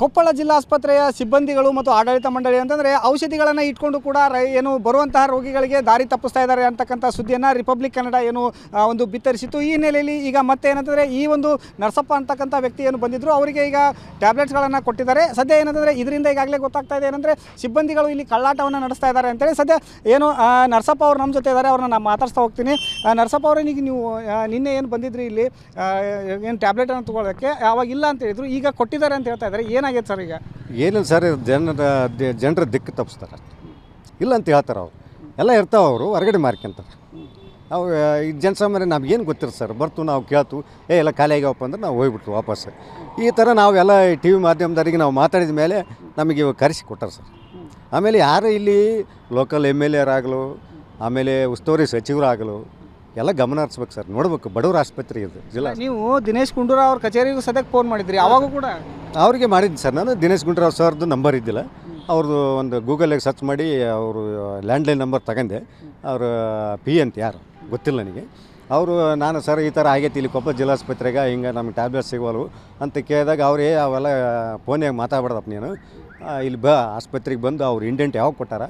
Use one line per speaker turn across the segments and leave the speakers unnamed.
ಕೊಪ್ಪಳ ಜಿಲ್ಲಾಸ್ಪತ್ರೆಯ ಸಿಬ್ಬಂದಿಗಳು ಮತ್ತು ಆಡಳಿತ ಮಂಡಳಿ ಅಂತಂದರೆ ಔಷಧಿಗಳನ್ನು ಇಟ್ಕೊಂಡು ಕೂಡ ಏನು ಬರುವಂತಹ ರೋಗಿಗಳಿಗೆ ದಾರಿ ತಪ್ಪಿಸ್ತಾ ಇದ್ದಾರೆ ಅಂತಕ್ಕಂಥ ಸುದ್ದಿಯನ್ನು ರಿಪಬ್ಲಿಕ್ ಕನ್ನಡ ಏನು ಒಂದು ಬಿತ್ತರಿಸಿತ್ತು. ಈ ಹಿನ್ನೆಲೆಯಲ್ಲಿ ಈಗ ಮತ್ತೆ ಏನಂತಂದರೆ ಈ ಒಂದು ನರಸಪ್ಪ ಅಂತಕ್ಕಂಥ ವ್ಯಕ್ತಿ ಏನು ಬಂದಿದ್ದರು ಅವರಿಗೆ ಈಗ ಟ್ಯಾಬ್ಲೆಟ್ಸ್ಗಳನ್ನು ಕೊಟ್ಟಿದ್ದಾರೆ. ಸದ್ಯ ಏನಂತಂದರೆ ಇದರಿಂದ ಈಗಾಗಲೇ ಗೊತ್ತಾಗ್ತಾ ಇದೆ ಏನಂದರೆ ಸಿಬ್ಬಂದಿಗಳು ಇಲ್ಲಿ ಕಳ್ಳಾಟವನ್ನು ನಡೆಸ್ತಾ ಇದ್ದಾರೆ ಅಂತೇಳಿ. ಸದ್ಯ ಏನು ನರಸಪ್ಪ ಅವರು ನಮ್ಮ ಜೊತೆ ಇದ್ದಾರೆ, ಅವ್ರನ್ನ ನಾನು ಮಾತಾಡ್ಸ್ತಾ ಹೋಗ್ತೀನಿ. ನರಸಪ್ಪ ಅವರಿಗೆ ಈಗ ನೀವು ನಿನ್ನೆ ಏನು ಬಂದಿದ್ರಿ ಇಲ್ಲಿ ಏನು ಟ್ಯಾಬ್ಲೆಟನ್ನು ತೊಗೊಳ್ಳೋಕ್ಕೆ ಅವಾಗ ಇಲ್ಲ ಅಂತ ಹೇಳಿದ್ರು, ಈಗ ಕೊಟ್ಟಿದ್ದಾರೆ ಅಂತ ಹೇಳ್ತಾ ಇದ್ದಾರೆ. ಏನಾಗಿದೆ ಸರ್ ಈಗ?
ಏನಿಲ್ಲ ಸರ್, ಜನರ ದಿಕ್ಕು ತಪ್ಪಿಸ್ತಾರೆ ಇಲ್ಲ ಅಂತ ಹೇಳ್ತಾರೆ. ಅವರು ಎಲ್ಲ ಇರ್ತಾವೆ, ಅವರು ಹೊರಗಡೆ ಮಾರ್ಕೊಂತಾರೆ. ನಾವು ಈ ಜನಸಾಮಾನ್ಯ ನಮಗೇನು ಗೊತ್ತಿರ ಸರ್, ಬರ್ತು ನಾವು ಕೇಳ್ತು ಎಲ್ಲ ಖಾಲಿ ಆಗ್ಯಾವಪ್ಪ ಅಂದ್ರೆ ನಾವು ಹೋಗ್ಬಿಟ್ರು ವಾಪಸ್. ಈ ಥರ ನಾವೆಲ್ಲ ಟಿ ವಿ ಮಾಧ್ಯಮದವರಿಗೆ ನಾವು ಮಾತಾಡಿದ ಮೇಲೆ ನಮಗೆ ಕರೆಸಿ ಕೊಟ್ಟಾರೆ ಸರ್. ಆಮೇಲೆ ಯಾರು ಇಲ್ಲಿ ಲೋಕಲ್ MLA ಆಗಲು, ಆಮೇಲೆ ಉಸ್ತುವಾರಿ ಸಚಿವರಾಗಲು ಎಲ್ಲ ಗಮನ ಹರಿಸ್ಬೇಕು ಸರ್. ನೋಡ್ಬೇಕು, ಬಡವ್ರ ಆಸ್ಪತ್ರೆ ಇದು ಜಿಲ್ಲಾ.
ನೀವು ದಿನೇಶ್ ಗುಂಡೂರಾವ್ ಅವ್ರ ಕಚೇರಿಗೂ ಸದ್ಯಕ್ಕೆ ಫೋನ್ ಮಾಡಿದ್ರಿ, ಅವಾಗೂ ಕೂಡ
ಅವ್ರಿಗೆ ಮಾಡಿದ್ದು ಸರ್. ನಾನು ದಿನೇಶ್ ಗುಂಡೂರಾವ್ ಸರ್ದು ನಂಬರ್ ಇದ್ದಿಲ್ಲ, ಅವ್ರದ್ದು ಒಂದು ಗೂಗಲ್ಗೆ ಸರ್ಚ್ ಮಾಡಿ ಅವರು ಲ್ಯಾಂಡ್ಲೈನ್ ನಂಬರ್ ತಗೊಂಡೆ. ಅವರು ಪಿ ಅಂತ ಯಾರು ಗೊತ್ತಿಲ್ಲ ನನಗೆ. ಅವರು ನಾನು ಸರ್ ಈ ಥರ ಆಗೈತಿ ಇಲ್ಲಿ ಕೊಪ್ಪಳ ಜಿಲ್ಲಾಸ್ಪತ್ರೆಗೆ, ಹಿಂಗೆ ನಮಗೆ ಟ್ಯಾಬ್ಲೆಟ್ ಸಿಗೋಲ್ವು ಅಂತ ಕೇಳಿದಾಗ ಅವರೇ ಅವೆಲ್ಲ ಫೋನ್ಯಾಗ ಮಾತಾಡ್ಬಾರ್ದಪ್ಪ ನೀನು, ಇಲ್ಲಿ ಆಸ್ಪತ್ರೆಗೆ ಬಂದು ಅವ್ರು ಇಂಡೆಂಟ್ ಯಾವಾಗ ಕೊಟ್ಟಾರ,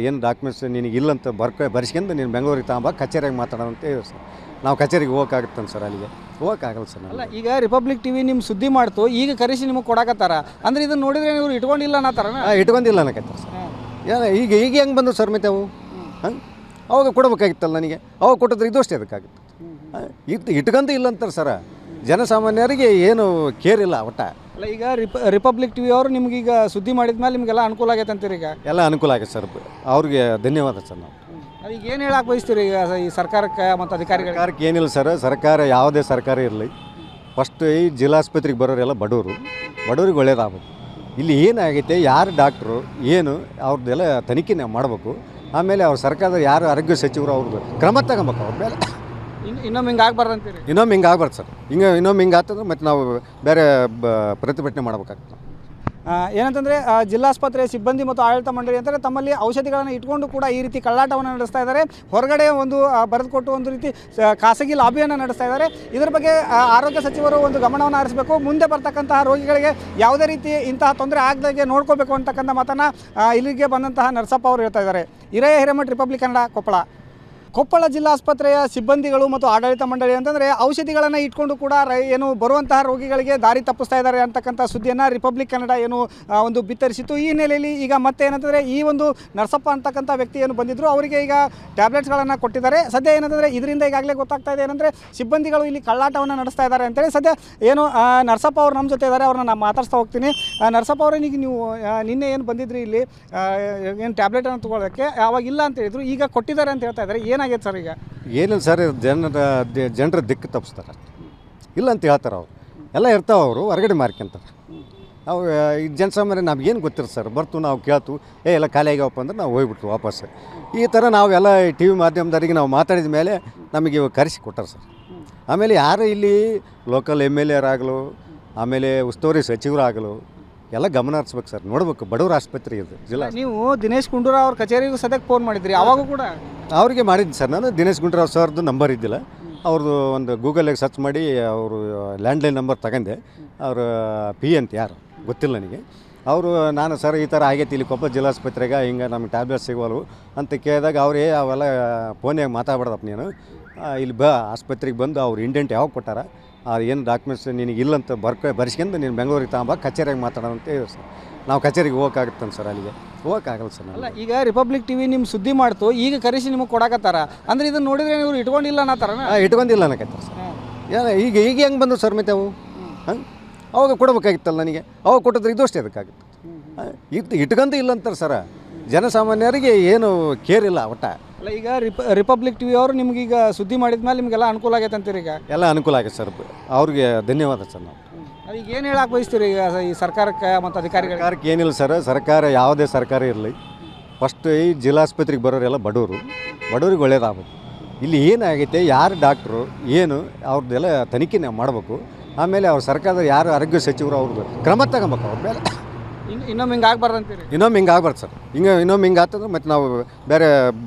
ಏನು ಡಾಕ್ಯುಮೆಂಟ್ಸ್ ನಿನಗೆ ಇಲ್ಲಂತ ಬರ್ಸ್ಕೊಂಡು ನೀನು ಬೆಂಗಳೂರಿಗೆ ತಗೊಂಬ ಕಚೇರಿಯಾಗಿ ಮಾತಾಡೋಂತ ಹೇಳಿ ಸರ್. ನಾವು ಕಚೇರಿಗೆ ಹೋಗೋಕ್ಕಾಗುತ್ತಂತ ಸರ್, ಅಲ್ಲಿಗೆ ಹೋಗೋಕ್ಕಾಗಲ್ಲ ಸರ್.
ಅಲ್ಲ, ಈಗ ರಿಪಬ್ಲಿಕ್ ಟಿವಿ ನಿಮ್ಮ ಸುದ್ದಿ ಮಾಡ್ತು, ಈಗ ಕರೆಸಿ ನಿಮಗೆ ಕೊಡಕತ್ತಾರ ಅಂದ್ರೆ ಇದನ್ನು ನೋಡಿದ್ರೆ ಇವ್ರು ಇಟ್ಕೊಂಡಿಲ್ಲ ಅನ್ನತ್ತಾರ?
ಇಟ್ಕೊಂಡಿಲ್ಲ ಅನ್ನಕತ್ತಾರ ಸರ್. ಈಗ ಹೆಂಗೆ ಬಂದು ಸರ್ ಮತ್ತೆ ಅವು ಅವಾಗ ಕೊಡಬೇಕಾಗಿತ್ತಲ್ಲ ನನಗೆ, ಅವಾಗ ಕೊಟ್ಟಿದ್ರೆ ಇದು ಅಷ್ಟೇ ಅದಕ್ಕಾಗುತ್ತೆ. ಇಟ್ಕೊಂಡು ಇಲ್ಲ ಅಂತಾರೆ ಸರ್. ಜನಸಾಮಾನ್ಯರಿಗೆ ಏನು ಕೇರ್ ಇಲ್ಲ ಒಟ್ಟ.
ಅಲ್ಲ, ಈಗ ರಿಪಬ್ಲಿಕ್ ಟಿವಿ ಅವರು ನಿಮ್ಗೀಗ ಸುದ್ದಿ ಮಾಡಿದ ಮೇಲೆ ನಿಮಗೆಲ್ಲ ಅನುಕೂಲ ಆಗೈತೆ ಅಂತೀರಿ? ಈಗ
ಎಲ್ಲ ಅನುಕೂಲ ಆಗೈತೆ ಸರ್, ಅವ್ರಿಗೆ ಧನ್ಯವಾದ ಸರ್. ನಾವು
ಈಗ ಏನು ಹೇಳಕ್ಕೆ ಬಯಸ್ತೀರಿ ಈಗ ಈ ಸರ್ಕಾರಕ್ಕೆ ಮತ್ತು ಅಧಿಕಾರಿಗಳು?
ಸರ್ಕಾರಕ್ಕೆ ಏನಿಲ್ಲ ಸರ್, ಸರ್ಕಾರ ಯಾವುದೇ ಸರ್ಕಾರ ಇರಲಿ, ಫಸ್ಟ್ ಈ ಜಿಲ್ಲಾಸ್ಪತ್ರೆಗೆ ಬರೋರೆಲ್ಲ ಬಡವ್ರಿಗೆ ಒಳ್ಳೇದಾಗಬೇಕು. ಇಲ್ಲಿ ಏನಾಗೈತೆ, ಯಾರು ಡಾಕ್ಟ್ರು ಏನು ಅವ್ರದ್ದೆಲ್ಲ ತನಿಖೆ ನಾವು ಮಾಡಬೇಕು. ಆಮೇಲೆ ಅವ್ರ ಸರ್ಕಾರದ ಯಾರು ಆರೋಗ್ಯ ಸಚಿವರು ಅವ್ರದ್ದು ಕ್ರಮ ತಗೊಬೇಕು ಅವ್ರ ಮೇಲೆ.
ಇನ್ನೊಮ್ಮೆ ಹಿಂಗೆ ಆಗ್ಬಾರ್ದು ಅಂತೀರಿ?
ಇನ್ನೊಮ್ಮೆ ಹಿಂಗೆ ಆಗ್ಬಾರ್ದು ಸರ್. ಇನ್ನೊಮ್ಮೆ ಹಿಂಗೆ ಆಗ್ತಂದ್ರೆ ಮತ್ತು ನಾವು ಬೇರೆ ಪ್ರತಿಭಟನೆ ಮಾಡಬೇಕಾಗ್ತದೆ.
ಏನಂತಂದರೆ ಜಿಲ್ಲಾಸ್ಪತ್ರೆಯ ಸಿಬ್ಬಂದಿ ಮತ್ತು ಆಡಳಿತ ಮಂಡಳಿ ಅಂತಂದರೆ ತಮ್ಮಲ್ಲಿ ಔಷಧಿಗಳನ್ನು ಇಟ್ಕೊಂಡು ಕೂಡ ಈ ರೀತಿ ಕಳ್ಳಾಟವನ್ನು ನಡೆಸ್ತಾ ಇದ್ದಾರೆ. ಹೊರಗಡೆ ಒಂದು ಬರೆದುಕೊಟ್ಟು ಒಂದು ರೀತಿ ಖಾಸಗಿ ಲಾಬಿಯನ್ನು ನಡೆಸ್ತಾ ಇದ್ದಾರೆ. ಇದರ ಬಗ್ಗೆ ಆರೋಗ್ಯ ಸಚಿವರು ಒಂದು ಗಮನವನ್ನು ಹರಿಸಬೇಕು. ಮುಂದೆ ಬರ್ತಕ್ಕಂತಹ ರೋಗಿಗಳಿಗೆ ಯಾವುದೇ ರೀತಿ ಇಂತಹ ತೊಂದರೆ ಆಗದಾಗೆ ನೋಡ್ಕೋಬೇಕು ಅಂತಕ್ಕಂಥ ಮಾತನ್ನು ಇಲ್ಲಿಗೆ ಬಂದಂತಹ ನರಸಪ್ಪ ಅವರು ಹೇಳ್ತಾ ಇದ್ದಾರೆ. ಹಿರಯ್ಯ ಹಿರೇಮಠ, ರಿಪಬ್ಲಿಕ್ ಕನ್ನಡ, ಕೊಪ್ಪಳ ಜಿಲ್ಲಾಸ್ಪತ್ರೆಯ ಸಿಬ್ಬಂದಿಗಳು ಮತ್ತು ಆಡಳಿತ ಮಂಡಳಿ ಅಂತಂದರೆ ಔಷಧಿಗಳನ್ನು ಇಟ್ಕೊಂಡು ಕೂಡ ಏನು ಬರುವಂತಹ ರೋಗಿಗಳಿಗೆ ದಾರಿ ತಪ್ಪಿಸ್ತಾ ಇದ್ದಾರೆ ಅಂತಕ್ಕಂಥ ಸುದ್ದಿಯನ್ನು ರಿಪಬ್ಲಿಕ್ ಕನ್ನಡ ಏನು ಒಂದು ಬಿತ್ತರಿಸಿತ್ತು. ಈ ಹಿನ್ನೆಲೆಯಲ್ಲಿ ಈಗ ಮತ್ತೆ ಏನಂತಂದರೆ ಈ ಒಂದು ನರಸಪ್ಪ ಅಂತಕ್ಕಂಥ ವ್ಯಕ್ತಿ ಏನು ಬಂದಿದ್ದರು ಅವರಿಗೆ ಈಗ ಟ್ಯಾಬ್ಲೆಟ್ಸ್ಗಳನ್ನು ಕೊಟ್ಟಿದ್ದಾರೆ. ಸದ್ಯ ಏನಂತಂದರೆ ಇದರಿಂದ ಈಗಾಗಲೇ ಗೊತ್ತಾಗ್ತಾ ಇದೆ ಏನಂದರೆ ಸಿಬ್ಬಂದಿಗಳು ಇಲ್ಲಿ ಕಳ್ಳಾಟವನ್ನು ನಡೆಸ್ತಾ ಇದ್ದಾರೆ ಅಂತೇಳಿ. ಸದ್ಯ ಏನು ನರಸಪ್ಪ ಅವರು ನಮ್ಮ ಜೊತೆ ಇದ್ದಾರೆ, ಅವ್ರನ್ನ ನಾನು ಮಾತಾಡ್ಸ್ತಾ ಹೋಗ್ತೀನಿ. ನರಸಪ್ಪ ಅವರೇ, ಈಗ ನೀವು ನಿನ್ನೆ ಏನು ಬಂದಿದ್ರಿ ಇಲ್ಲಿ ಏನು ಟ್ಯಾಬ್ಲೆಟನ್ನು ತೊಗೊಳ್ಳೋಕ್ಕೆ ಅವಾಗ ಇಲ್ಲ ಅಂತ ಹೇಳಿದ್ರು, ಈಗ ಕೊಟ್ಟಿದ್ದಾರೆ ಅಂತ ಹೇಳ್ತಾ ಇದ್ದಾರೆ. ಏನಾಗಿದೆ ಸರ್ ಈಗ?
ಏನಿಲ್ಲ ಸರ್, ಜನರ ದಿಕ್ಕು ತಪ್ಪಿಸ್ತಾರೆ ಇಲ್ಲ ಅಂತ ಹೇಳ್ತಾರೆ. ಅವರು ಎಲ್ಲ ಇರ್ತಾವೆ, ಅವರು ಹೊರಗಡೆ ಮಾರ್ಕೊಂತಾರೆ. ನಾವು ಈ ಜನಸಾಮಾನ್ಯ ನಮಗೇನು ಗೊತ್ತಿರ ಸರ್, ಬರ್ತು ನಾವು ಕೇಳ್ತು ಎಲ್ಲ ಖಾಲಿ ಆಗ್ಯಾವಪ್ಪ ಅಂದ್ರೆ ನಾವು ಹೋಗ್ಬಿಟ್ರು ವಾಪಸ್. ಈ ಥರ ನಾವೆಲ್ಲ ಟಿ ವಿ ಮಾಧ್ಯಮದವರಿಗೆ ನಾವು ಮಾತಾಡಿದ ಮೇಲೆ ನಮಗೆ ಕರೆಸಿ ಕೊಟ್ಟಾರೆ ಸರ್. ಆಮೇಲೆ ಯಾರು ಇಲ್ಲಿ ಲೋಕಲ್ MLA ಆಗಲು, ಆಮೇಲೆ ಉಸ್ತುವಾರಿ ಸಚಿವರಾಗಲು ಎಲ್ಲ ಗಮನ ಹರಿಸ್ಬೇಕು ಸರ್. ನೋಡ್ಬೇಕು, ಬಡವ್ರ ಆಸ್ಪತ್ರೆ ಇದು ಜಿಲ್ಲಾ.
ನೀವು ದಿನೇಶ್ ಗುಂಡೂರಾವ್ ಅವ್ರ ಕಚೇರಿಗೂ ಸದ್ಯಕ್ಕೆ ಫೋನ್ ಮಾಡಿದ್ರಿ, ಅವಾಗೂ ಕೂಡ
ಅವ್ರಿಗೆ ಮಾಡಿದ್ದು ಸರ್. ನಾನು ದಿನೇಶ್ ಗುಂಡೂರಾವ್ ಸರ್ದು ನಂಬರ್ ಇದ್ದಿಲ್ಲ, ಅವ್ರದ್ದು ಒಂದು ಗೂಗಲ್ಗೆ ಸರ್ಚ್ ಮಾಡಿ ಅವರು ಲ್ಯಾಂಡ್ಲೈನ್ ನಂಬರ್ ತಗೊಂಡೆ. ಅವರು ಪಿ ಅಂತ ಯಾರು ಗೊತ್ತಿಲ್ಲ ನನಗೆ. ಅವರು ನಾನು ಸರ್ ಈ ಥರ ಆಗೈತಿ ಇಲ್ಲಿ ಕೊಪ್ಪಳ ಜಿಲ್ಲಾಸ್ಪತ್ರೆಗೆ, ಹಿಂಗೆ ನಮಗೆ ಟ್ಯಾಬ್ಲೆಟ್ ಸಿಗೋಲ್ವು ಅಂತ ಕೇಳಿದಾಗ ಅವರೇ ಅವೆಲ್ಲ ಫೋನ್ಯಾಗ ಮಾತಾಡ್ಬಾರ್ದಪ್ಪ ನೀನು, ಇಲ್ಲಿ ಆಸ್ಪತ್ರೆಗೆ ಬಂದು ಅವ್ರು ಇಂಡೆಂಟ್ ಯಾವಾಗ ಕೊಟ್ಟಾರ, ಏನು ಡಾಕ್ಯುಮೆಂಟ್ಸ್ ನಿನಗೆ ಇಲ್ಲಂತ ಬರ್ಸ್ಕೊಂಡು ನೀನು ಬೆಂಗಳೂರಿಗೆ ತಗೊಂಬ ಕಚೇರಿಯಾಗಿ ಮಾತಾಡೋಂತ ಹೇಳಿ ಸರ್. ನಾವು ಕಚೇರಿಗೆ ಹೋಗೋಕ್ಕಾಗುತ್ತಂತ ಸರ್, ಅಲ್ಲಿಗೆ ಹೋಗೋಕ್ಕಾಗಲ್ಲ ಸರ್.
ಅಲ್ಲ, ಈಗ ರಿಪಬ್ಲಿಕ್ ಟಿವಿ ನಿಮ್ಮ ಸುದ್ದಿ ಮಾಡ್ತು, ಈಗ ಕರೆಸಿ ನಿಮಗೆ ಕೊಡಕತ್ತಾರ ಅಂದ್ರೆ ಇದನ್ನು ನೋಡಿದ್ರೆ ಇವ್ರು ಇಟ್ಕೊಂಡಿಲ್ಲ ಅನ್ನತ್ತಾರ?
ಇಟ್ಕೊಂಡಿಲ್ಲ ಅನ್ನಕತ್ತಾರ ಸರ್. ಈಗ ಹೆಂಗೆ ಬಂದು ಸರ್ ಮತ್ತೆ ಅವು ಅವಾಗ ಕೊಡಬೇಕಾಗಿತ್ತಲ್ಲ ನನಗೆ, ಅವಾಗ ಕೊಟ್ಟಿದ್ರೆ ಇದು ಅಷ್ಟೇ ಅದಕ್ಕಾಗುತ್ತೆ. ಇಟ್ಕೊಂಡು ಇಲ್ಲ ಅಂತಾರೆ ಸರ್. ಜನಸಾಮಾನ್ಯರಿಗೆ ಏನು ಕೇರ್ ಇಲ್ಲ ಒಟ್ಟ.
ಅಲ್ಲ, ಈಗ ರಿಪಬ್ಲಿಕ್ ಟಿವಿ ಅವರು ನಿಮಗೀಗ ಸುದ್ದಿ ಮಾಡಿದ ಮೇಲೆ ನಿಮಗೆಲ್ಲ ಅನುಕೂಲ ಆಗೈತೆ ಅಂತೀರಿ? ಈಗ ಎಲ್ಲ
ಅನುಕೂಲ ಆಗೈತೆ ಸರ್, ಅವ್ರಿಗೆ ಧನ್ಯವಾದ ಸರ್. ನಾವು
ಈಗ ಏನು ಹೇಳಕ್ಕೆ ಬಯಸ್ತೀರಿ ಈಗ ಈ ಸರ್ಕಾರಕ್ಕೆ ಮತ್ತು ಅಧಿಕಾರಿಗಳು?
ಸರ್ಕಾರಕ್ಕೆ ಏನಿಲ್ಲ ಸರ್, ಸರ್ಕಾರ ಯಾವುದೇ ಸರ್ಕಾರ ಇರಲಿ, ಫಸ್ಟ್ ಈ ಜಿಲ್ಲಾಸ್ಪತ್ರೆಗೆ ಬರೋರೆಲ್ಲ ಬಡವ್ರಿಗೆ ಒಳ್ಳೇದಾಗಬೇಕು. ಇಲ್ಲಿ ಏನಾಗೈತೆ, ಯಾರು ಡಾಕ್ಟ್ರು ಏನು ಅವ್ರದ್ದೆಲ್ಲ ತನಿಖೆ ನಾವು ಮಾಡಬೇಕು. ಆಮೇಲೆ ಅವ್ರ ಸರ್ಕಾರದ ಯಾರು ಆರೋಗ್ಯ ಸಚಿವರು ಅವ್ರದ್ದು ಕ್ರಮ ತಗೊಬೇಕು ಅವ್ರ ಮೇಲೆ.
ಇನ್ನೊಮ್ಮೆ ಹಿಂಗೆ ಆಗ್ಬಾರ್ದು ಅಂತೀರಿ?
ಇನ್ನೊಮ್ಮೆ ಹಿಂಗೆ ಆಗ್ಬಾರ್ದು ಸರ್. ಇನ್ನೊಮ್ಮೆ ಹಿಂಗೆ ಆಗ್ತಂದ್ರೆ ಮತ್ತು ನಾವು ಬೇರೆ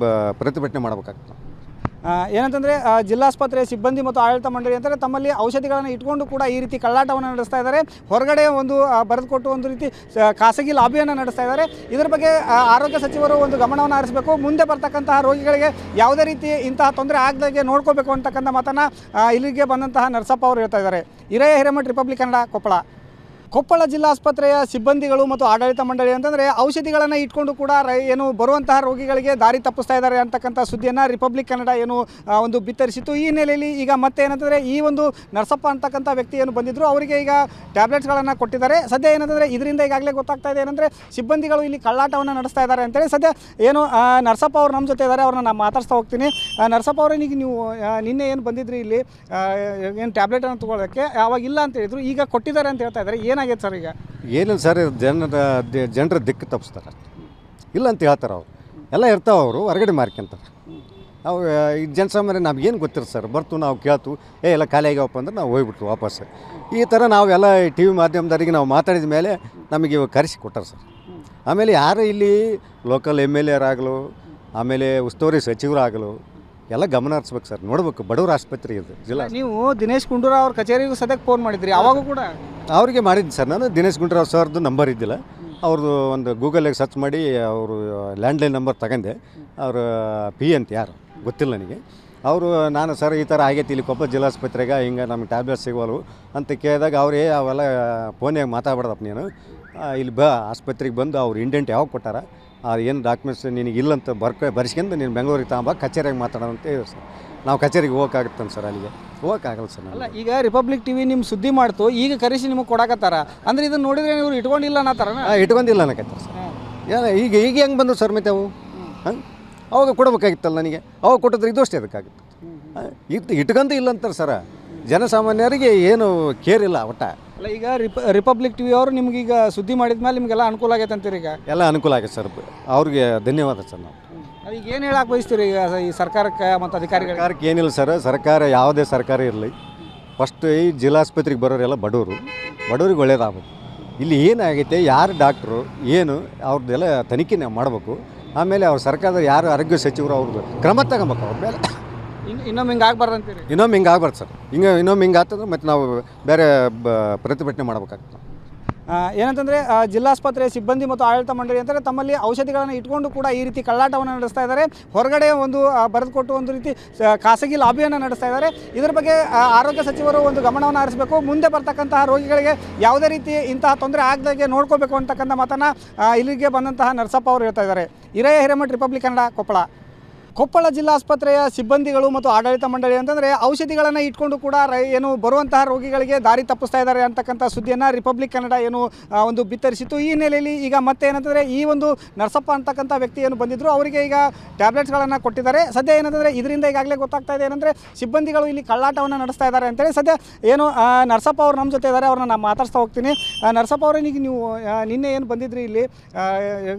ಪ್ರತಿಭಟನೆ ಮಾಡಬೇಕಾಗ್ತದೆ.
ಏನಂತಂದರೆ ಜಿಲ್ಲಾಸ್ಪತ್ರೆಯ ಸಿಬ್ಬಂದಿ ಮತ್ತು ಆಡಳಿತ ಮಂಡಳಿ ಅಂತಂದರೆ ತಮ್ಮಲ್ಲಿ ಔಷಧಿಗಳನ್ನು ಇಟ್ಕೊಂಡು ಕೂಡ ಈ ರೀತಿ ಕಳ್ಳಾಟವನ್ನು ನಡೆಸ್ತಾ ಇದ್ದಾರೆ. ಹೊರಗಡೆ ಒಂದು ಬರೆದುಕೊಟ್ಟು ಒಂದು ರೀತಿ ಖಾಸಗಿ ಲಾಬಿಯನ್ನು ನಡೆಸ್ತಾ ಇದ್ದಾರೆ. ಇದರ ಬಗ್ಗೆ ಆರೋಗ್ಯ ಸಚಿವರು ಒಂದು ಗಮನವನ್ನು ಹರಿಸಬೇಕು. ಮುಂದೆ ಬರ್ತಕ್ಕಂತಹ ರೋಗಿಗಳಿಗೆ ಯಾವುದೇ ರೀತಿ ಇಂತಹ ತೊಂದರೆ ಆಗದಾಗೆ ನೋಡ್ಕೋಬೇಕು ಅಂತಕ್ಕಂಥ ಮಾತನ್ನು ಇಲ್ಲಿಗೆ ಬಂದಂತಹ ನರಸಪ್ಪ ಅವರು ಹೇಳ್ತಾ ಇದ್ದಾರೆ. ಹಿರಯ್ಯ ಹಿರೇಮಠ, ರಿಪಬ್ಲಿಕ್ ಕನ್ನಡ, ಕೊಪ್ಪಳ. ಕೊಪ್ಪಳ ಜಿಲ್ಲಾಸ್ಪತ್ರೆಯ ಸಿಬ್ಬಂದಿಗಳು ಮತ್ತು ಆಡಳಿತ ಮಂಡಳಿ ಅಂತಂದರೆ ಔಷಧಿಗಳನ್ನು ಇಟ್ಕೊಂಡು ಕೂಡ ಏನು ಬರುವಂತಹ ರೋಗಿಗಳಿಗೆ ದಾರಿ ತಪ್ಪಿಸ್ತಾ ಇದ್ದಾರೆ ಅಂತಕ್ಕಂಥ ಸುದ್ದಿಯನ್ನು ರಿಪಬ್ಲಿಕ್ ಕನ್ನಡ ಏನು ಒಂದು ಬಿತ್ತರಿಸಿತ್ತು. ಈ ಹಿನ್ನೆಲೆಯಲ್ಲಿ ಈಗ ಮತ್ತೆ ಏನಂತಂದರೆ ಈ ಒಂದು ನರಸಪ್ಪ ಅಂತಕ್ಕಂಥ ವ್ಯಕ್ತಿ ಏನು ಬಂದಿದ್ದರು ಅವರಿಗೆ ಈಗ ಟ್ಯಾಬ್ಲೆಟ್ಸ್ಗಳನ್ನು ಕೊಟ್ಟಿದ್ದಾರೆ. ಸದ್ಯ ಏನಂತಂದರೆ ಇದರಿಂದ ಈಗಾಗಲೇ ಗೊತ್ತಾಗ್ತಾ ಇದೆ ಏನಂದರೆ ಸಿಬ್ಬಂದಿಗಳು ಇಲ್ಲಿ ಕಳ್ಳಾಟವನ್ನು ನಡೆಸ್ತಾ ಇದ್ದಾರೆ ಅಂತೇಳಿ. ಸದ್ಯ ಏನು ನರಸಪ್ಪ ಅವರು ನಮ್ಮ ಜೊತೆ ಇದ್ದಾರೆ, ಅವ್ರನ್ನ ನಾನು ಮಾತಾಡ್ಸ್ತಾ ಹೋಗ್ತೀನಿ. ನರಸಪ್ಪ ಅವರಿಗೆ ನೀವು ನಿನ್ನೆ ಏನು ಬಂದಿದ್ರಿ ಇಲ್ಲಿ ಏನು ಟ್ಯಾಬ್ಲೆಟನ್ನು ತೊಗೊಳ್ಳೋಕ್ಕೆ, ಅವಾಗ ಇಲ್ಲ ಅಂತ ಹೇಳಿದ್ರು, ಈಗ ಕೊಟ್ಟಿದ್ದಾರೆ ಅಂತ ಹೇಳ್ತಾ ಇದ್ದಾರೆ. ಏನಾಗಿದೆ ಸರ್ ಈಗ?
ಏನಿಲ್ಲ ಸರ್, ಜನರ ದಿಕ್ಕು ತಪ್ಪಿಸ್ತಾರೆ ಅಷ್ಟೇ. ಇಲ್ಲ ಅಂತ ಹೇಳ್ತಾರೆ ಅವರು. ಎಲ್ಲ ಇರ್ತಾವೆ, ಅವರು ಹೊರಗಡೆ ಮಾರ್ಕೊಂತಾರೆ. ನಾವು ಈ ಜನಸಾಮಾನ್ಯ ನಮಗೇನು ಗೊತ್ತಿರುತ್ತೆ ಸರ್, ಬರ್ತು ನಾವು ಕೇಳ್ತು, ಎಲ್ಲ ಖಾಲಿ ಆಗ್ಯಾವಪ್ಪ ಅಂದ್ರೆ ನಾವು ಹೋಗ್ಬಿಟ್ರು ವಾಪಸ್. ಈ ಥರ ನಾವೆಲ್ಲ ಟಿ ವಿ ಮಾಧ್ಯಮದವರಿಗೆ ನಾವು ಮಾತಾಡಿದ ಮೇಲೆ ನಮಗೆ ಇವಾಗ ಕರೆಸಿ ಕೊಟ್ಟಾರೆ ಸರ್. ಆಮೇಲೆ ಯಾರು ಇಲ್ಲಿ ಲೋಕಲ್ MLA ಆಗಲು, ಆಮೇಲೆ ಉಸ್ತುವಾರಿ ಸಚಿವರಾಗಲು ಎಲ್ಲ ಗಮನ ಹರಿಸ್ಬೇಕು ಸರ್. ನೋಡ್ಬೇಕು, ಬಡವ್ರ ಆಸ್ಪತ್ರೆ ಇದು ಜಿಲ್ಲಾ.
ನೀವು ದಿನೇಶ್ ಗುಂಡೂರಾವ್ ಅವ್ರ ಕಚೇರಿಗೂ ಸದ್ಯಕ್ಕೆ ಫೋನ್ ಮಾಡಿದ್ರಿ, ಅವಾಗೂ ಕೂಡ
ಅವ್ರಿಗೆ ಮಾಡಿದ್ದೀನಿ ಸರ್ ನಾನು. ದಿನೇಶ್ ಗುಂಡೂರಾವ್ ಸರ್ದು ನಂಬರ್ ಇದ್ದಿಲ್ಲ, ಅವ್ರದ್ದು ಒಂದು ಗೂಗಲಿಗೆ ಸರ್ಚ್ ಮಾಡಿ ಅವರು ಲ್ಯಾಂಡ್ಲೈನ್ ನಂಬರ್ ತಗೊಂಡೆ. ಅವರು ಅಂತ ಯಾರು ಗೊತ್ತಿಲ್ಲ ನನಗೆ. ಅವರು ನಾನು ಸರ್ ಈ ಥರ ಆಗೈತಿ ಇಲ್ಲಿ ಕೊಪ್ಪಳ ಜಿಲ್ಲಾಸ್ಪತ್ರೆಗೆ, ಹಿಂಗೆ ನಮಗೆ ಟ್ಯಾಬ್ಲೆಟ್ ಸಿಗೋಲ್ವು ಅಂತ ಕೇಳಿದಾಗ ಅವರೇ ಅವೆಲ್ಲ ಫೋನ್ಯಾಗ ಮಾತಾಡ್ಬಾರ್ದಪ್ಪ ನೀನು, ಇಲ್ಲಿ ಆಸ್ಪತ್ರೆಗೆ ಬಂದು ಅವ್ರು ಇಂಡೆಂಟ್ ಯಾವಾಗ ಕೊಟ್ಟಾರ, ಏನು ಡಾಕ್ಯುಮೆಂಟ್ಸ್ ನಿನಗೆ ಇಲ್ಲಂತ ಬರ್ಸ್ಕೊಂಡು ನೀನು ಬೆಂಗಳೂರಿಗೆ ತಗೊಂಬ, ಕಚೇರಿಗೆ ಮಾತಾಡೋಣ ಅಂತ ಹೇಳಿ ಸರ್. ನಾವು ಕಚೇರಿಗೆ ಹೋಗೋಕ್ಕಾಗುತ್ತಂತ ಸರ್, ಅಲ್ಲಿಗೆ ಹೋಗೋಕ್ಕಾಗಲ್ಲ ಸರ್.
ಅಲ್ಲ, ಈಗ ರಿಪಬ್ಲಿಕ್ ಟಿವಿ ನಿಮ್ಮ ಸುದ್ದಿ ಮಾಡ್ತು, ಈಗ ಕರೆಸಿ ನಿಮಗೆ ಕೊಡಕತ್ತಾರ ಅಂದ್ರೆ ಇದನ್ನು ನೋಡಿದ್ರೆ ನೀವು ಇಟ್ಕೊಂಡಿಲ್ಲ ಅನ್ನತ್ತಾರ?
ಇಟ್ಕೊಂಡಿಲ್ಲ ಅನ್ನಕತ್ತಾರ ಸರ್. ಈಗ ಹೆಂಗೆ ಬಂದು ಸರ್ ಮತ್ತೆ ಅವು ಅವಾಗ ಕೊಡಬೇಕಾಗಿತ್ತಲ್ಲ ನನಗೆ. ಅವಾಗ ಕೊಟ್ಟಿದ್ರೆ ಇದು ಅಷ್ಟೇ ಅದಕ್ಕಾಗುತ್ತೆ. ಇಟ್ಕೊಂಡು ಇಲ್ಲ ಅಂತಾರೆ ಸರ್. ಜನಸಾಮಾನ್ಯರಿಗೆ ಏನು ಕೇರ್ ಇಲ್ಲ ಒಟ್ಟ.
ಅಲ್ಲ, ಈಗ ರಿಪಬ್ಲಿಕ್ ಟಿವಿ ಅವರು ನಿಮ್ಗೀಗ ಸುದ್ದಿ ಮಾಡಿದ ಮೇಲೆ ನಿಮಗೆಲ್ಲ ಅನುಕೂಲ ಆಗೈತೆ ಅಂತೀರಿ? ಈಗ
ಎಲ್ಲ ಅನುಕೂಲ ಆಗೈತೆ ಸರ್, ಅವ್ರಿಗೆ ಧನ್ಯವಾದ ಸರ್. ನಾವು
ಈಗ ಏನು ಹೇಳಕ್ಕೆ ಬಯಸ್ತೀರಿ ಈಗ ಈ ಸರ್ಕಾರಕ್ಕೆ ಮತ್ತು ಅಧಿಕಾರಿಗಳಿಗೆ?
ಸರ್ಕಾರಕ್ಕೆ ಏನಿಲ್ಲ ಸರ್, ಸರ್ಕಾರ ಯಾವುದೇ ಸರ್ಕಾರ ಇರಲಿ, ಫಸ್ಟ್ ಈ ಜಿಲ್ಲಾಸ್ಪತ್ರೆಗೆ ಬರೋರೆಲ್ಲ ಬಡವ್ರಿಗೆ ಒಳ್ಳೇದಾಗಬೇಕು. ಇಲ್ಲಿ ಏನಾಗೈತೆ, ಯಾರು ಡಾಕ್ಟ್ರು ಏನು ಅವ್ರದ್ದೆಲ್ಲ ತನಿಖೆ ನಾವು ಮಾಡಬೇಕು. ಆಮೇಲೆ ಅವ್ರ ಸರ್ಕಾರದ ಯಾರು ಆರೋಗ್ಯ ಸಚಿವರು ಅವ್ರದ್ದು ಕ್ರಮ ತಗೊಬೇಕು ಅವ್ರ ಮೇಲೆ.
ಇನ್ನೊಮ್ಮೆ ಹಿಂಗೆ ಆಗ್ಬಾರ್ದು ಅಂತೀರಿ?
ಇನ್ನೊಮ್ಮೆ ಹಿಂಗೆ ಆಗ್ಬಾರ್ದು ಸರ್. ಇನ್ನೊಮ್ಮೆ ಹಿಂಗೆ ಆಗ್ತಂದ್ರೆ ಮತ್ತು ನಾವು ಬೇರೆ ಪ್ರತಿಭಟನೆ ಮಾಡಬೇಕಾಗ್ತದೆ.
ಏನಂತಂದರೆ ಜಿಲ್ಲಾಸ್ಪತ್ರೆಯ ಸಿಬ್ಬಂದಿ ಮತ್ತು ಆಡಳಿತ ಮಂಡಳಿ ಅಂತಂದರೆ ತಮ್ಮಲ್ಲಿ ಔಷಧಿಗಳನ್ನು ಇಟ್ಕೊಂಡು ಕೂಡ ಈ ರೀತಿ ಕಳ್ಳಾಟವನ್ನು ನಡೆಸ್ತಾ ಇದ್ದಾರೆ. ಹೊರಗಡೆ ಒಂದು ಬರೆದುಕೊಟ್ಟು ಒಂದು ರೀತಿ ಖಾಸಗಿ ಲಾಬಿಯನ್ನು ನಡೆಸ್ತಾ ಇದ್ದಾರೆ. ಇದರ ಬಗ್ಗೆ ಆರೋಗ್ಯ ಸಚಿವರು ಒಂದು ಗಮನವನ್ನು ಹರಿಸಬೇಕು. ಮುಂದೆ ಬರ್ತಕ್ಕಂತಹ ರೋಗಿಗಳಿಗೆ ಯಾವುದೇ ರೀತಿ ಇಂತಹ ತೊಂದರೆ ಆಗದಾಗೆ ನೋಡ್ಕೋಬೇಕು ಅಂತಕ್ಕಂಥ ಮಾತನ್ನು ಇಲ್ಲಿಗೆ ಬಂದಂತಹ ನರಸಪ್ಪ ಅವರು ಹೇಳ್ತಾ ಇದ್ದಾರೆ. ಹಿರಯ್ಯ ಹಿರೇಮಠ, ರಿಪಬ್ಲಿಕ್ ಕನ್ನಡ, ಕೊಪ್ಪಳ. ಕೊಪ್ಪಳ ಜಿಲ್ಲಾಸ್ಪತ್ರೆಯ ಸಿಬ್ಬಂದಿಗಳು ಮತ್ತು ಆಡಳಿತ ಮಂಡಳಿ ಅಂತಂದರೆ ಔಷಧಿಗಳನ್ನು ಇಟ್ಕೊಂಡು ಕೂಡ ಏನು ಬರುವಂತಹ ರೋಗಿಗಳಿಗೆ ದಾರಿ ತಪ್ಪಿಸ್ತಾ ಇದ್ದಾರೆ ಅಂತಕ್ಕಂಥ ಸುದ್ದಿಯನ್ನು ರಿಪಬ್ಲಿಕ್ ಕನ್ನಡ ಏನು ಒಂದು ಬಿತ್ತರಿಸಿತ್ತು. ಈ ಹಿನ್ನೆಲೆಯಲ್ಲಿ ಈಗ ಮತ್ತೆ ಏನಂತಂದರೆ ಈ ಒಂದು ನರಸಪ್ಪ ಅಂತಕ್ಕಂಥ ವ್ಯಕ್ತಿ ಏನು ಬಂದಿದ್ದರು ಅವರಿಗೆ ಈಗ ಟ್ಯಾಬ್ಲೆಟ್ಸ್ಗಳನ್ನು ಕೊಟ್ಟಿದ್ದಾರೆ. ಸದ್ಯ ಏನಂತಂದರೆ ಇದರಿಂದ ಈಗಾಗಲೇ ಗೊತ್ತಾಗ್ತಾ ಇದೆ ಏನಂದರೆ ಸಿಬ್ಬಂದಿಗಳು ಇಲ್ಲಿ ಕಳ್ಳಾಟವನ್ನು ನಡೆಸ್ತಾ ಇದ್ದಾರೆ ಅಂತೇಳಿ. ಸದ್ಯ ಏನು ನರಸಪ್ಪ ಅವರು ನಮ್ಮ ಜೊತೆ ಇದ್ದಾರೆ, ಅವ್ರನ್ನ ನಾನು ಮಾತಾಡ್ಸ್ತಾ ಹೋಗ್ತೀನಿ. ನರಸಪ್ಪ ಅವರಿಗೆ ನೀವು ನಿನ್ನೆ ಏನು ಬಂದಿದ್ರಿ ಇಲ್ಲಿ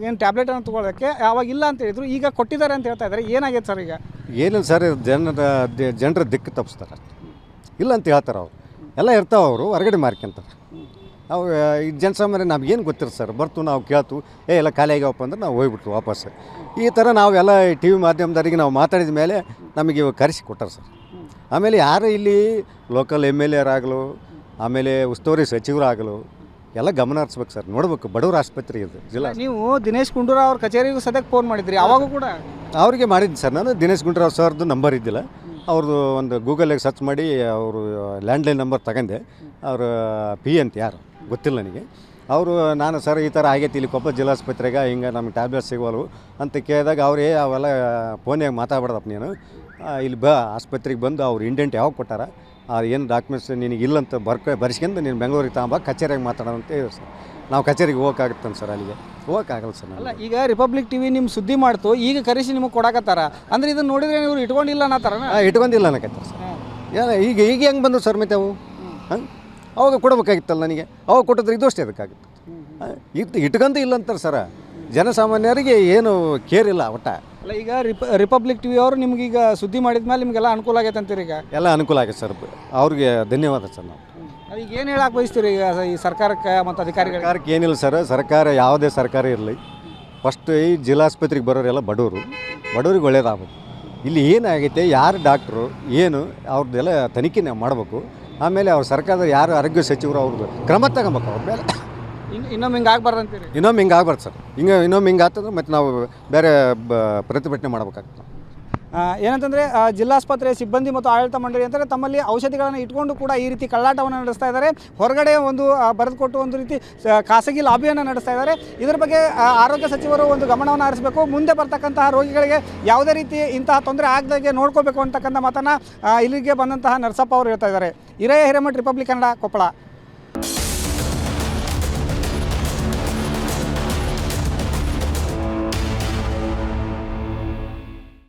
ಏನು ಟ್ಯಾಬ್ಲೆಟನ್ನು ತೊಗೊಳ್ಳೋಕ್ಕೆ, ಅವಾಗ ಇಲ್ಲ ಅಂತ ಹೇಳಿದ್ರು, ಈಗ ಕೊಟ್ಟಿದ್ದಾರೆ ಅಂತ ಹೇಳ್ತಾ ಇದ್ದಾರೆ. ಏನಾಗಿದೆ ಸರ್ ಈಗ?
ಏನಿಲ್ಲ ಸರ್, ಜನರ ದಿಕ್ಕು ತಪ್ಪಿಸ್ತಾರೆ ಅಷ್ಟೇ. ಇಲ್ಲ ಅಂತ ಹೇಳ್ತಾರೆ ಅವರು. ಎಲ್ಲ ಇರ್ತಾವೆ, ಅವರು ಹೊರಗಡೆ ಮಾರ್ಕೊಂತಾರೆ. ನಾವು ಈ ಜನಸಾಮಾನ್ಯ ನಮಗೇನು ಗೊತ್ತಿರುತ್ತೆ ಸರ್, ಬರ್ತು ನಾವು ಕೇಳ್ತು, ಎಲ್ಲ ಖಾಲಿ ಆಗ್ಯಾವಪ್ಪ ಅಂದ್ರೆ ನಾವು ಹೋಗ್ಬಿಟ್ರು ವಾಪಸ್. ಈ ಥರ ನಾವೆಲ್ಲ ಟಿ ವಿ ಮಾಧ್ಯಮದವರಿಗೆ ನಾವು ಮಾತಾಡಿದ ಮೇಲೆ ನಮಗೆ ಇವಾಗ ಕರೆಸಿ ಕೊಟ್ಟಾರೆ ಸರ್. ಆಮೇಲೆ ಯಾರು ಇಲ್ಲಿ ಲೋಕಲ್ MLA ಆಗಲು, ಆಮೇಲೆ ಉಸ್ತುವಾರಿ ಸಚಿವರಾಗಲು ಎಲ್ಲ ಗಮನ ಹರಿಸ್ಬೇಕು ಸರ್. ನೋಡ್ಬೇಕು, ಬಡವ್ರ ಆಸ್ಪತ್ರೆ ಇದು ಜಿಲ್ಲಾ.
ನೀವು ದಿನೇಶ್ ಗುಂಡೂರಾವ್ ಅವ್ರ ಕಚೇರಿಗೂ ಸದ್ಯಕ್ಕೆ ಫೋನ್ ಮಾಡಿದ್ರಿ, ಅವಾಗೂ ಕೂಡ
ಅವ್ರಿಗೆ ಮಾಡಿದ್ದೀನಿ ಸರ್ ನಾನು. ದಿನೇಶ್ ಗುಂಡೂರಾವ್ ಸರ್ದು ನಂಬರ್ ಇದ್ದಿಲ್ಲ, ಅವ್ರದ್ದು ಒಂದು ಗೂಗಲಿಗೆ ಸರ್ಚ್ ಮಾಡಿ ಅವರು ಲ್ಯಾಂಡ್ಲೈನ್ ನಂಬರ್ ತಗೊಂಡೆ. ಅವರು ಅಂತ ಯಾರು ಗೊತ್ತಿಲ್ಲ ನನಗೆ. ಅವರು ನಾನು ಸರ್ ಈ ಥರ ಆಗೈತಿ ಇಲ್ಲಿ ಕೊಪ್ಪಳ ಜಿಲ್ಲಾಸ್ಪತ್ರೆಗೆ, ಹಿಂಗೆ ನಮಗೆ ಟ್ಯಾಬ್ಲೆಟ್ ಸಿಗೋಲ್ವು ಅಂತ ಕೇಳಿದಾಗ ಅವರೇ ಅವೆಲ್ಲ ಫೋನ್ಯಾಗ ಮಾತಾಡ್ಬಾರ್ದಪ್ಪ ನೀನು, ಇಲ್ಲಿ ಆಸ್ಪತ್ರೆಗೆ ಬಂದು ಅವ್ರು ಇಂಡೆಂಟ್ ಯಾವಾಗ ಕೊಟ್ಟಾರ, ಏನು ಡಾಕ್ಯುಮೆಂಟ್ಸ್ ನಿನಗೆ ಇಲ್ಲಂತ ಬರ್ಸ್ಕೊಂಡು ನೀನು ಬೆಂಗಳೂರಿಗೆ ತಗೊಂಬ, ಕಚೇರಿಗೆ ಮಾತಾಡೋಣ ಅಂತ ಹೇಳಿ ಸರ್. ನಾವು ಕಚೇರಿಗೆ ಹೋಗೋಕ್ಕಾಗುತ್ತಂತ ಸರ್, ಅಲ್ಲಿಗೆ ಹೋಗೋಕ್ಕಾಗಲ್ಲ ಸರ್.
ಅಲ್ಲ, ಈಗ ರಿಪಬ್ಲಿಕ್ ಟಿವಿ ನಿಮ್ಮ ಸುದ್ದಿ ಮಾಡ್ತು, ಈಗ ಕರೆಸಿ ನಿಮಗೆ ಕೊಡಕತ್ತಾರ ಅಂದ್ರೆ ಇದನ್ನು ನೋಡಿದ್ರೆ ನೀವು ಇಟ್ಕೊಂಡಿಲ್ಲ ಅನ್ನತ್ತಾರ?
ಇಟ್ಕೊಂಡಿಲ್ಲ ಅನ್ನಕತ್ತಾರ ಸರ್. ಈಗ ಹೆಂಗೆ ಬಂದು ಸರ್ ಮತ್ತೆ ಅವು ಅವಾಗ ಕೊಡಬೇಕಾಗಿತ್ತಲ್ಲ ನನಗೆ. ಅವಾಗ ಕೊಟ್ಟಿದ್ರೆ ಇದು ಅಷ್ಟೇ ಅದಕ್ಕಾಗುತ್ತೆ. ಇಟ್ಕೊಂಡು ಇಲ್ಲ ಅಂತಾರೆ ಸರ್. ಜನಸಾಮಾನ್ಯರಿಗೆ ಏನು ಕೇರ್ ಇಲ್ಲ ಒಟ್ಟ.
ಅಲ್ಲ, ಈಗ ರಿಪಬ್ಲಿಕ್ ಟಿವಿ ಅವರು ನಿಮ್ಗೀಗ ಸುದ್ದಿ ಮಾಡಿದ ಮೇಲೆ ನಿಮಗೆಲ್ಲ ಅನುಕೂಲ ಆಗೈತೆ ಅಂತೀರಿ? ಈಗ
ಎಲ್ಲ ಅನುಕೂಲ ಆಗೈತೆ ಸರ್, ಅವ್ರಿಗೆ ಧನ್ಯವಾದ ಸರ್. ನಾವು
ಈಗ ಏನು ಹೇಳಕ್ಕೆ ಬಯಸ್ತೀರಿ ಈಗ ಈ ಸರ್ಕಾರಕ್ಕೆ ಮತ್ತು ಅಧಿಕಾರಿಗಳಿಗೆ?
ಸರ್ಕಾರಕ್ಕೆ ಏನಿಲ್ಲ ಸರ್, ಸರ್ಕಾರ ಯಾವುದೇ ಸರ್ಕಾರ ಇರಲಿ, ಫಸ್ಟ್ ಈ ಜಿಲ್ಲಾಸ್ಪತ್ರೆಗೆ ಬರೋರೆಲ್ಲ ಬಡವ್ರಿಗೆ ಒಳ್ಳೇದಾಗಬೇಕು. ಇಲ್ಲಿ ಏನಾಗೈತೆ ಯಾರು ಡಾಕ್ಟ್ರು ಏನು ಅವ್ರದ್ದೆಲ್ಲ ತನಿಖೆ ನಾವು ಮಾಡಬೇಕು. ಆಮೇಲೆ ಅವ್ರ ಸರ್ಕಾರದ ಯಾರು ಆರೋಗ್ಯ ಸಚಿವರು ಅವ್ರದ್ದು ಕ್ರಮ ತಗೊಬೇಕು ಅವ್ರ ಮೇಲೆ.
ಇನ್ನೊಮ್ಮೆ ಹಿಂಗೆ ಆಗ್ಬಾರ್ದಂತೀರಿ?
ಇನ್ನೊಮ್ಮೆ ಹಿಂಗೆ ಆಗ್ಬಾರ್ದು ಸರ್. ಇನ್ನೊಮ್ಮೆ ಹಿಂಗೆ ಆಗ್ತಂದ್ರೆ ಮತ್ತು ನಾವು ಬೇರೆ ಪ್ರತಿಭಟನೆ ಮಾಡ್ಬೇಕಾಗ್ತದೆ.
ಏನಂತಂದರೆ ಜಿಲ್ಲಾಸ್ಪತ್ರೆಯ ಸಿಬ್ಬಂದಿ ಮತ್ತು ಆಡಳಿತ ಮಂಡಳಿ ಅಂತಂದರೆ ತಮ್ಮಲ್ಲಿ ಔಷಧಿಗಳನ್ನು ಇಟ್ಕೊಂಡು ಕೂಡ ಈ ರೀತಿ ಕಳ್ಳಾಟವನ್ನು ನಡೆಸ್ತಾ ಇದ್ದಾರೆ. ಹೊರಗಡೆ ಒಂದು ಬರೆದುಕೊಟ್ಟು ಒಂದು ರೀತಿ ಖಾಸಗಿ ಲಾಬಿಯನ್ನು ನಡೆಸ್ತಾ ಇದ್ದಾರೆ. ಇದರ ಬಗ್ಗೆ ಆರೋಗ್ಯ ಸಚಿವರು ಒಂದು ಗಮನವನ್ನು ಹರಿಸಬೇಕು. ಮುಂದೆ ಬರ್ತಕ್ಕಂತಹ ರೋಗಿಗಳಿಗೆ ಯಾವುದೇ ರೀತಿ ಇಂತಹ ತೊಂದರೆ ಆಗದಾಗೆ ನೋಡ್ಕೋಬೇಕು ಅಂತಕ್ಕಂಥ ಮಾತನ್ನು ಇಲ್ಲಿಗೆ ಬಂದಂತಹ ನರಸಪ್ಪ ಅವರು ಹೇಳ್ತಾ ಇದ್ದಾರೆ. ಹಿರೇಮಠ್, ರಿಪಬ್ಲಿಕ್ ಕನ್ನಡ, ಕೊಪ್ಪಳ.